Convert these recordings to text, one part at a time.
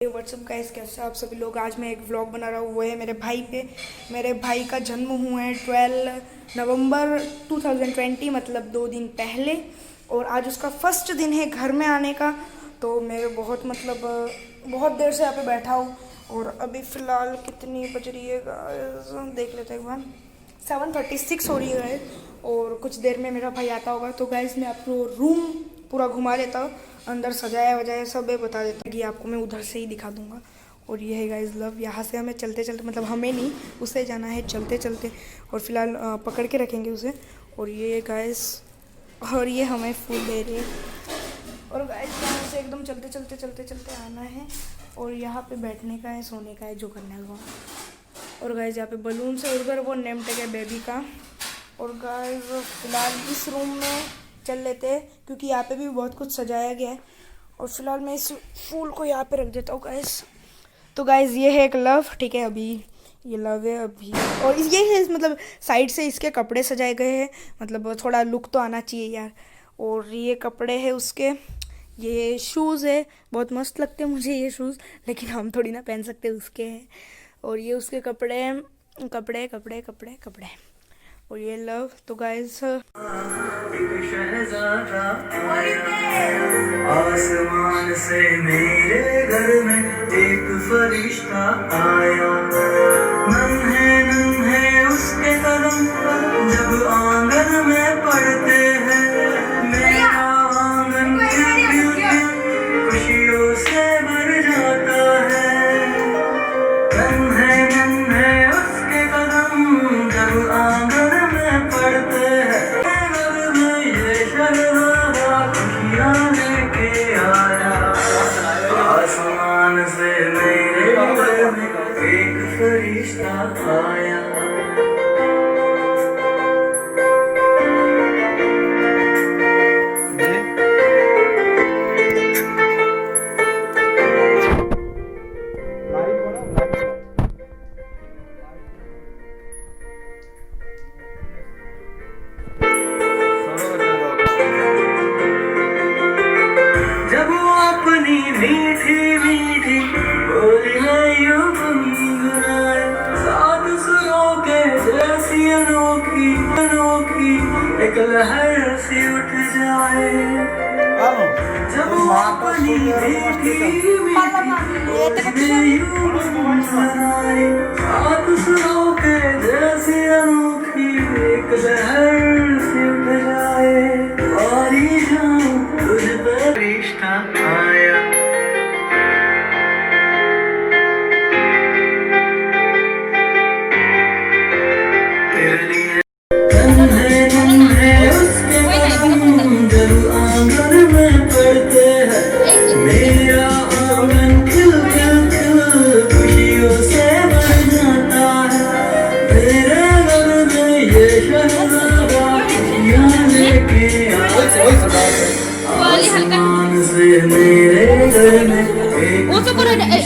WhatsApp guys, कैसे आप सभी लोग। आज मैं एक व्लॉग बना रहा हूँ, वो है मेरे भाई पे। मेरे भाई का जन्म हुआ है 12 नवंबर 2020, मतलब 2 दिन पहले। और आज उसका फर्स्ट दिन है घर में आने का। तो मैं बहुत देर से यहाँ पे बैठा हूँ। और अभी फ़िलहाल कितनी बज रही है guys? देख लेते हैं एक बार। 7:36 हो रही है और कुछ देर में मेरा भाई आता होगा। तो गाइस मैं आपको रूम पूरा घुमा लेता हूँ, अंदर सजाया वजाया सब बता देता कि आपको मैं उधर से ही दिखा दूंगा। और ये है गाइस लव। यहाँ से हमें चलते चलते, मतलब हमें नहीं, उसे जाना है चलते चलते। और फिलहाल पकड़ के रखेंगे उसे। और ये गाइस, और ये हमें फूल दे रही है। और गाइस यहाँ से एकदम चलते आना है। और यहाँ पे बैठने का है, सोने का है, जो करना है वो। और गाइस यहाँ पे बलून से उधर वो नेम टैग है बेबी का। और गाइस फिलहाल इस रूम में चल लेते हैं क्योंकि यहाँ पे भी बहुत कुछ सजाया गया है। और फिलहाल मैं इस फूल को यहाँ पे रख देता हूँ गाइस। तो गाइस ये है एक लव, ठीक है, अभी ये लव है अभी। और ये है, मतलब साइड से इसके कपड़े सजाए गए हैं, मतलब थोड़ा लुक तो आना चाहिए यार। और ये कपड़े हैं उसके, ये शूज़ है, बहुत मस्त लगते हैं मुझे ये शूज़, लेकिन हम थोड़ी ना पहन सकते उसके हैं। और ये उसके कपड़े कपड़े कपड़े कपड़े कपड़े। और ये लव। तो गाइस आसमान से मेरे घर में एक फरिश्ता आया, नन्हे उसके कदम जब आंगन में पड़ते हैं, मेरा आंगन खुशियों से भर जाता है। नन्हे उसके कदम जब आंगन में पड़ते हैं, घर में ये शहज़ादा खुशियाँ लेके आया। आसमान से मेरे घर में एक फरिश्ता आया। मीठी मीठी बोली में यूं गुनगुनाए, सात सुरों के जैसी अनोखी अनोखी एक लहर सी उठ जाए। जब वो अपनी मीठी मीठी बोली में यूं गुनगुनाए, सात सुरों के जैसी अनोखी एक लहर सी उठ जाए। वारी जाऊं तुझ पे रिश्ता आया।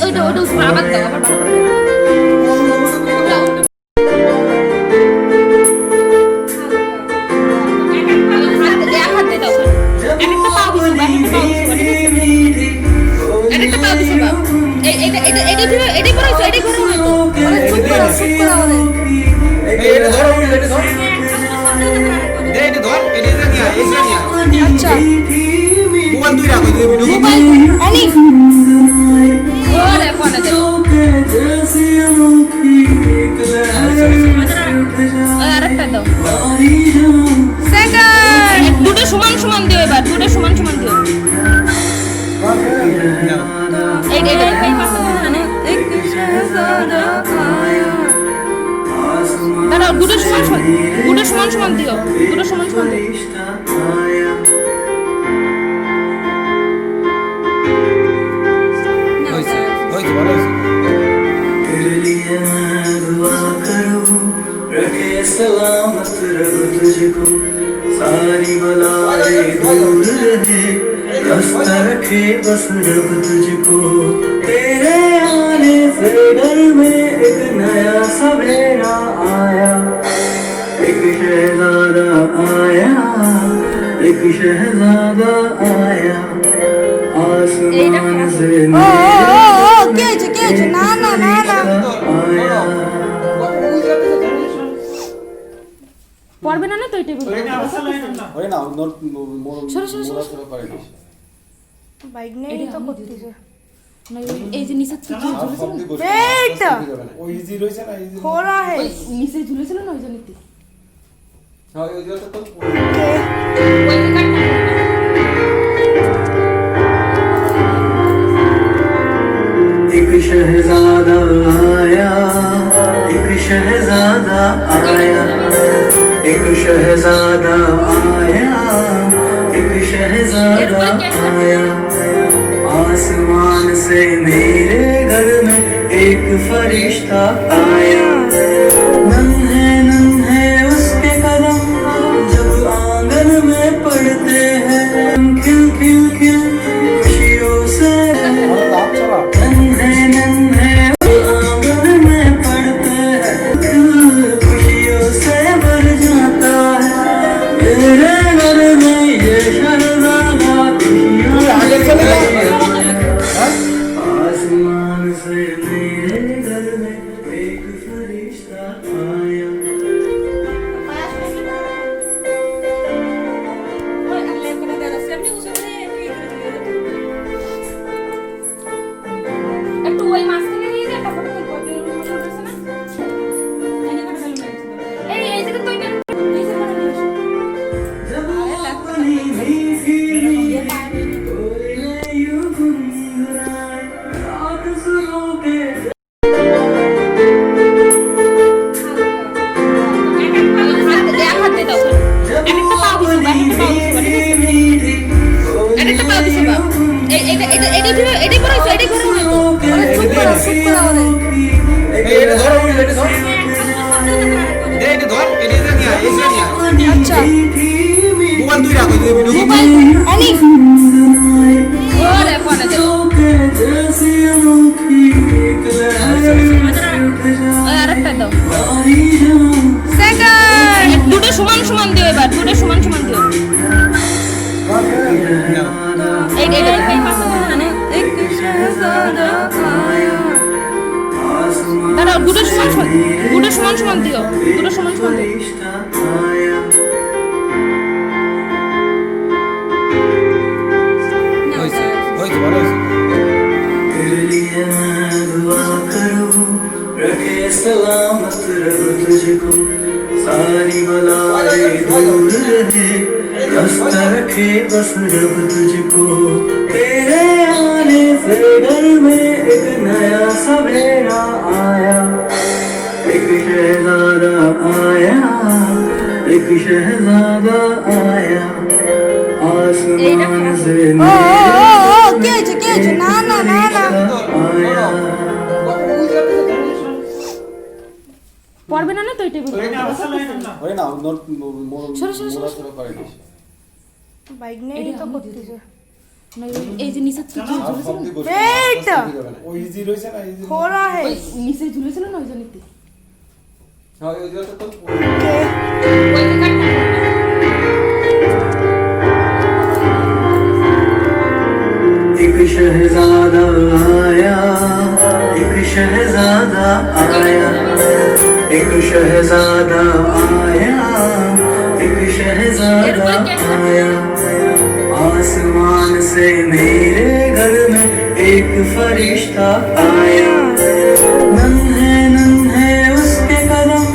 udah selamat gak apa-apa. দুটো সমান সমান দিও, এবার দুটো সমান সমান দিও। দাঁড়াও, দুটো সমান সমান দিও, দুটো সমান সমান দিও। रखे सलामत रब तुझको, सारी बलाएं दूर रहे, रास्ता रखे बस रब तुझको। तेरे आने से घर में एक नया सवेरा आया, एक शहज़ादा आया, एक शहज़ादा आया। आसमान से পড়বে না না তো এটা ওই না নোর সরো, সরো, সরো। মোড়া করে না বাইক নেই তো করতেছে এই যে নিচে আর সব দিক গোছ Wait! ও ইজি রইছে না ইজি हो रहा है ওই নিচে ঝুলেছিল না ওই জন্যই হ্যাঁ ওই যে তো एक शहजादा आया एक शहजादा आया एक शहजादा आया एक शहजादा आया आसमान से मेरे घर में एक फरिश्ता आया नन्हे नन्हे उसके कदम जब आंगन में पड़ते हैं खिल खिल खिल खुशियों से দাম চলা नन्हे नन्हे आंगन में पड़ते हैं दिल खुशियों से भर जाता है मेरे घर में ये शहजादा आगे चले जा। आसमान से मेरे घर में एक फरिश्ता आया একটু ওই মাছ থেকে নিয়ে যা তারপরে তুই কত এই যে তুই নিচে করে দিস जब अपनी मीठी कोयले यूं गुनगुनाए रात सुनों के এক হাত দে দাও जब একটা পা দিছি अपनी मीठी একটা পা দিছি বা এটা করাইছো এটা করে এটা ধরো এটা ধর দে এটা ধর এটা নিয়া এটা নিয়া अच्छा মোবাইল দুই রাখো এই ভিডিও अनी ওরে ফোনে দে जैसी अनोखी एक लहर ওই আরেকটা দাও आई जाऊं सेकंड দুটো সমান সমান দিও এবার দুটো সমান সমান দিও এই পাশে না না एक शहजादा आया দাঁড়াও দুটো সমান সমান দিও দুটো সমান সমান দিও फरिश्ता आया হইছে হইছে ভালো হইছে तेरे लिए मैं दुआ करूं रखे सलामत रब तुझको सारी बलाएं दूर रहे रास्ता रखे बस रब तुझको तेरे आने से घर में एक नया सवेरा आया एक शहजादा आया एक शहजादा आया आसमान से ओ के ना ना ना ना आया পড়বে না না তো এটা ওই না নোর সরো, সরো, সরো। মোড়া করে না বাইক নেই তো করতেছে এই যে নিচে আর সব দিক গোছ Wait! ও ইজি রইছে না ইজি हो रहा है ওই নিচে ঝুলেছিল না ওই জন্যই হ্যাঁ ওই যে তো एक शहजादा आया एक शहजादा आया एक शहजादा आया एक शहजादा आया आसमान से मेरे घर में एक फरिश्ता आया नन्हे नन्हे उसके कदम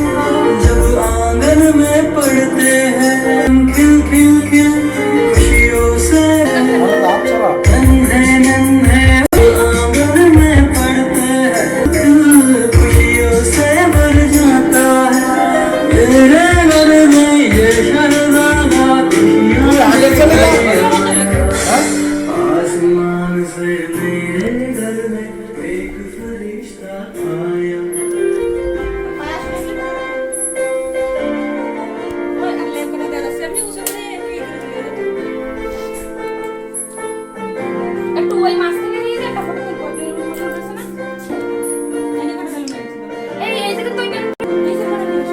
जब आंगन में पड़ते हैं खिल खिल खिल खुशियों से দাম चला नन्हे नन्हे आंगन में पड़ते हैं दिल खुशियों से भर जाता है मेरे घर में ये शहजादा आगे चले जा। आसमान से मेरे घर में एक फरिश्ता आया একটু ওই মাছ থেকে নিয়ে যা তারপরে তুই কত এই যে তুই নিচে করে দিস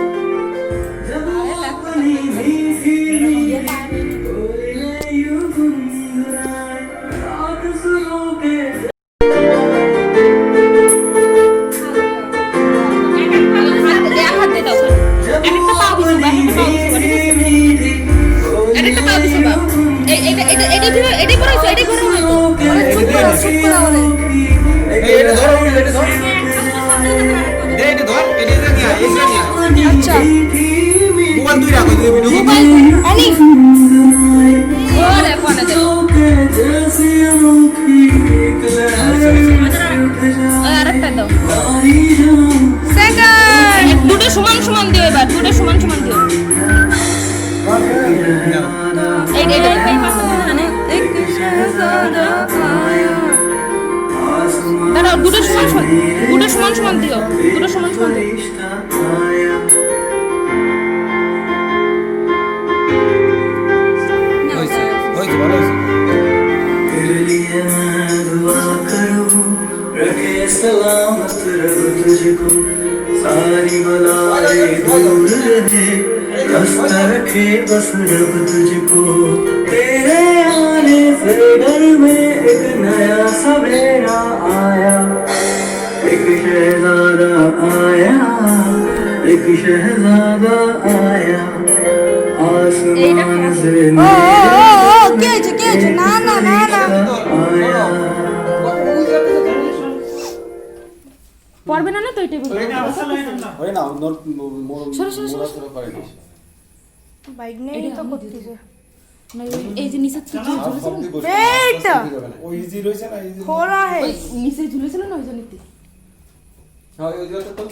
जब अपनी मीठी कोयले यूं गुनगुनाए रात सुनों के এক হাত দে দাও একটা পা দিছি বা একটা পা দিছি করেছো এটাই করো না তো এই এটা ধর এটা ধর দে এটা ধর এটা নিয়ে আয় এটা নিয়ে আয় अच्छा মোবাইল তুই রাখো তুই ভিডিও মোবাইল अनिक ওরে ফোনে দে আরেকটা দাও सेकंड দুটো সমান সমান দিও এবার দুটো সমান সমান দিও এই পাশে না एक शहजादा आया দাঁড়াও দুটো সমান সমান দিও দুটো সমান সমান দিও হইছে হইছে ভালো হইছে तेरे लिए मैं दुआ करूं रखे सलामत रब तुझको सारी बलाएं दूर रहे रास्ता रखे बस रब तुझको तेरे आने से घर में एक नया सवेरा आया एक शहजादा आया एक शहजादा आया आसमान से ओ केज ना ना ना ना आया পড়বে না না তো এটাই বলবো হয় না ওর সরো, সরো, সরো। মোড়া করে দিস बाइक ने ही तो करती है না, এই যে নিচে ঝুলেছিল वेट ও ইজি রয়েছে না ইজি हो रहा है ওই নিচে ঝুলেছিল না ওই জন্যই হ্যাঁ ওই যে তো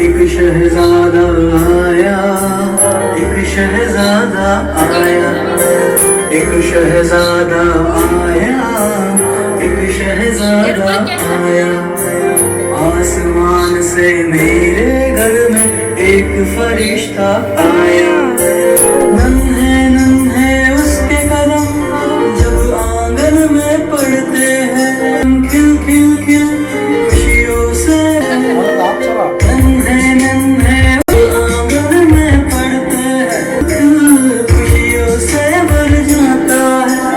एक शहजादा आया एक शहजादा आया एक शहजादा आया एक शहजादा आया आसमान से मेरे घर में एक फरिश्ता आया नन्हे उसके कदम जब आंगन में पड़ते हैं खिल खिल खिल खुशियों से नन्हे नन्हे आंगन में पड़ते हैं खुशियों से भर जाता है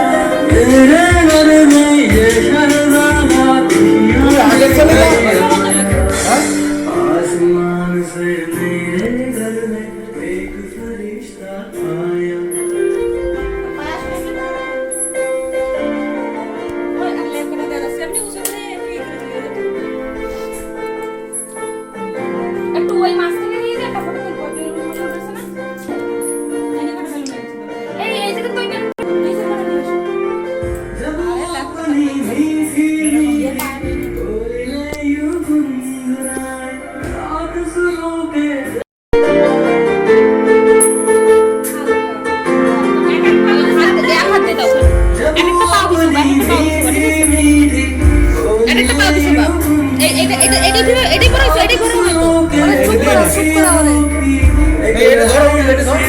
मेरे घर में ये शहजादा आगे चले जाओ। आसमान से मेरे घर में एक फरिश्ता आया একটু ওই মাছ থেকে নিয়ে যা একটা ফটো তুলবো এই যে তুই কেন নিচে ফটো দিস जब अपनी मीठी बोले यूं गुनगुनाए रात सुनो के এক হাত দে দাও जब একটা পা দিছো বা একটা পা দিছো मीठी একটা পা দিছো বা এটাই করেছো এটাই করো না তো এই এটা ধর এটা ধর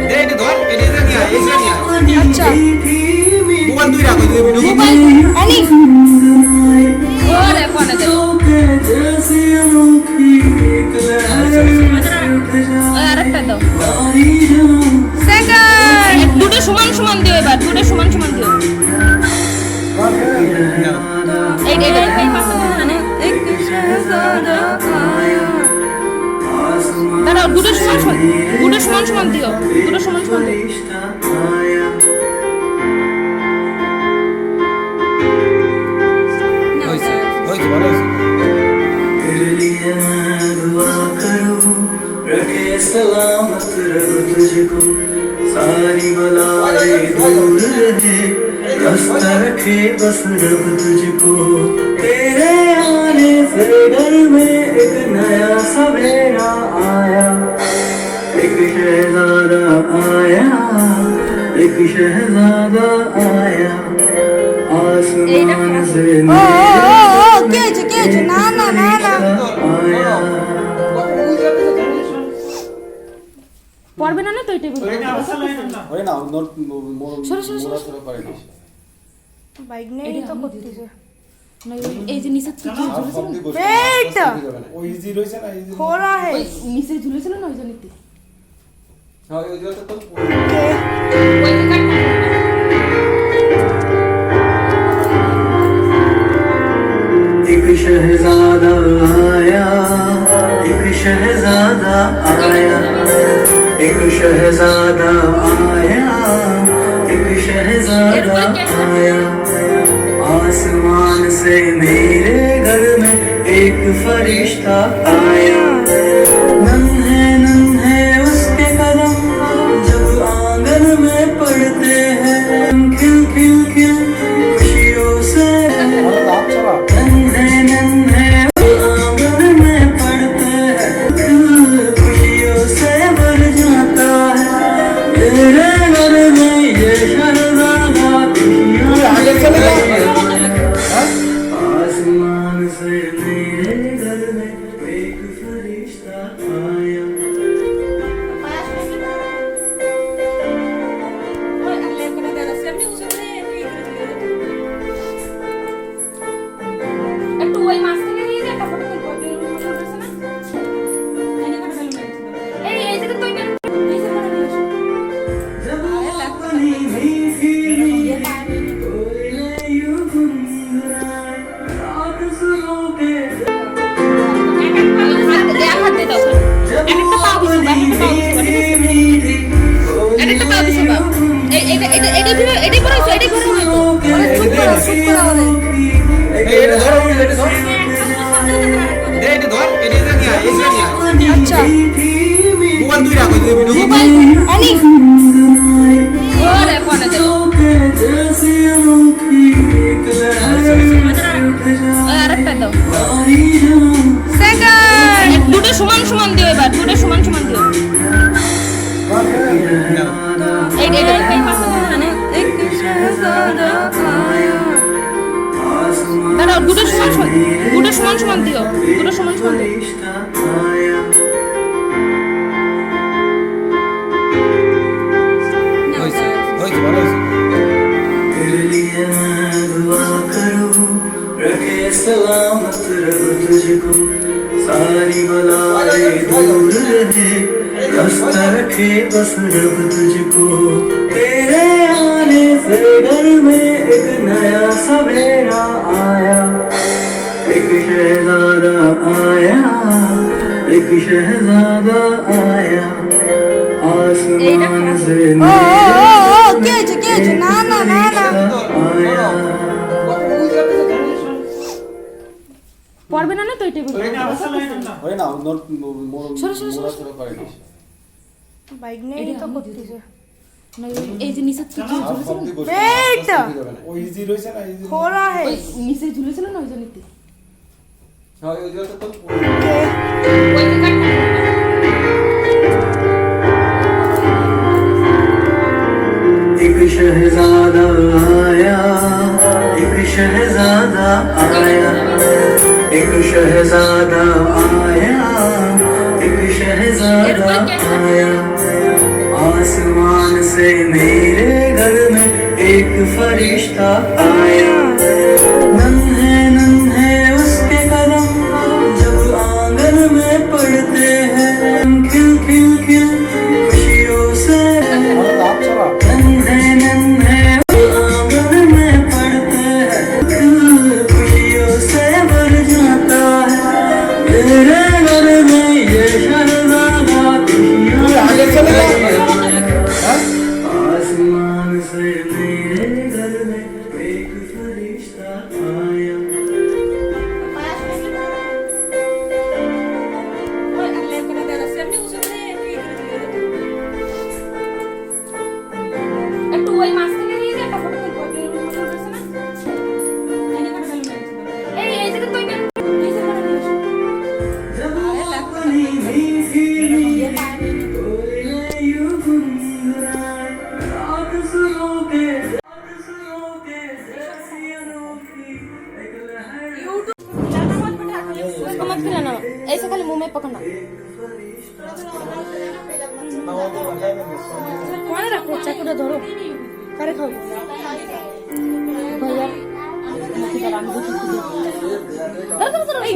দে এটা ধর এটা নিয়ে আয় এটা নিয়ে আয় अच्छा মোবাইল তুই রাখো তুই ভিডিও মোবাইল अनिक ওরে ফোনে দে जैसी अनोखी एक लहर আরেকটা দাও आई जाऊं सेकंड দুটো समान समान দিও এবার দুটো समान समान দিও এই পাশে না एक शहजादा आया দাঁড়াও দুটো সমান সমান দিও দুটো সমান সমান দিও फरिश्ता आया হইছে হইছে ভালো হইছে तेरे लिए मैं दुआ करूं रखे सलामत रब तुझको सारी बलाएं दूर रहे रास्ता रखे बस रब तुझको तेरे आने से घर में एक नया सवेरा आया एक शहजादा आया एक शहजादा आया आसमान से केज ना ना ना ना आया পড়বে না না তো এটাই বলবো হয় না ওর সরো, সরো, সরো। মোড়া করে দিস बाइक ने ही तो करती है না, এই যে নিচে ঝুলেছিল वेट ও ইজি রয়েছে না ইজি हो रहा है ওই নিচে ঝুলেছিল না ওই জন্যই হ্যাঁ ওই যে তো एक शहजादा आया एक शहजादा शहजादा आया, एक शहजादा आया, एक शहजादा आया। आसमान से मेरे घर में एक फरिश्ता आया। नन्हे नन्हे उसके कदम जब आंगन में पड़ते हैं, खिल खिल खिल खुशियों से। नन्हे नन्हे आंगन में पड़ते हैं, खिल खुशियों से भर जाता है। तेरे घर में ये शहजादा आसमान से मेरे घर में एक फरिश्ता आया। একটু ওই মাছ থেকে নিয়ে যা, একটা ফটো তুলবো। এই যে তুই जब अपनी मीठी कोयले यूं गुनगुनाए, रात सुबह के হাত দে দাও। जब একটা পা দিছো, अपनी मीठी একটা পা দিছো বাবা। এটাই পরে এটাই পরে এটা ধরো, এটা ধর। দে এটা ধর, এটা নিয়ে আয়, এটা নিয়ে আয়। अच्छा মোবাইল তুই রাখো, তুই ভিডিও করবি। अनिक ওরে ফোনে দে। जैसी की एक लहर আরেকটা দাও। आई जाऊं। सेकंड দুটো সমান সমান দিও, এবার দুটো সমান সমান দিও। এই পাশে না एक शहजादा आया। দাঁড়াও, দুটো সমান সমান দিও, দুটো সমান সমান দিও। फरिश्ता आया। হইছে, হইছে, ভালো হইছে। तेरे लिए मैं दुआ करूं, रखे सलामत रब तुझको, सारी बलाएं दूर रहे, रास्ता रखे बस रब तुझको। तेरे आने से घर में एक नया सवेरा आया, एक शहजादा आया, एक शहजादा आया। आसमान से ओ केज ना ना ना ना आया। পড়বে না না তো এটাই বলবো। ওই না নোট সরো, সরো, সরো। মোড়া করে না बाइक ने ही तो करती है না, এই যে নিচে থেকে আর সব দিয়ে বসে वेट ও ইজি রইছে না ইজি हो रहा है ওই নিচে ঝুলেছিল না ওই জন্যতে। হ্যাঁ ওই দিকে তো ওই যে কাট एक शहजादा आया, एक शहजादा आया, एक शहजादा आया, एक शहजादा आया। आसमान से मेरे घर में एक फरिश्ता आया। नन्हे नन्हे उसके कदम जब आंगन में पड़ते हैं, खिल खिल खिल खुशियों से। नन्हे नन्हे आंगन में पड़ते हैं, खिल खुशियों से भर जाता है। तेरे घर में ये शहजादा आसमान से मेरे घर में एक फरिश्ता आया। একটু ওই মাছ থেকে নিয়ে যা, একটা ফটো তুলবো। এই যে তুই जब अपनी मीठी कोयले यूं गुनगुनाए, रात सुबह के जैसी अनोखी एक लहर उसको मत खिलाना, ऐसे खाली मुंह में पकड़ना। कौन रखो चाकूटा धरो करे खाओ भैया मुखी पर आम दूध दे धर धर धर ए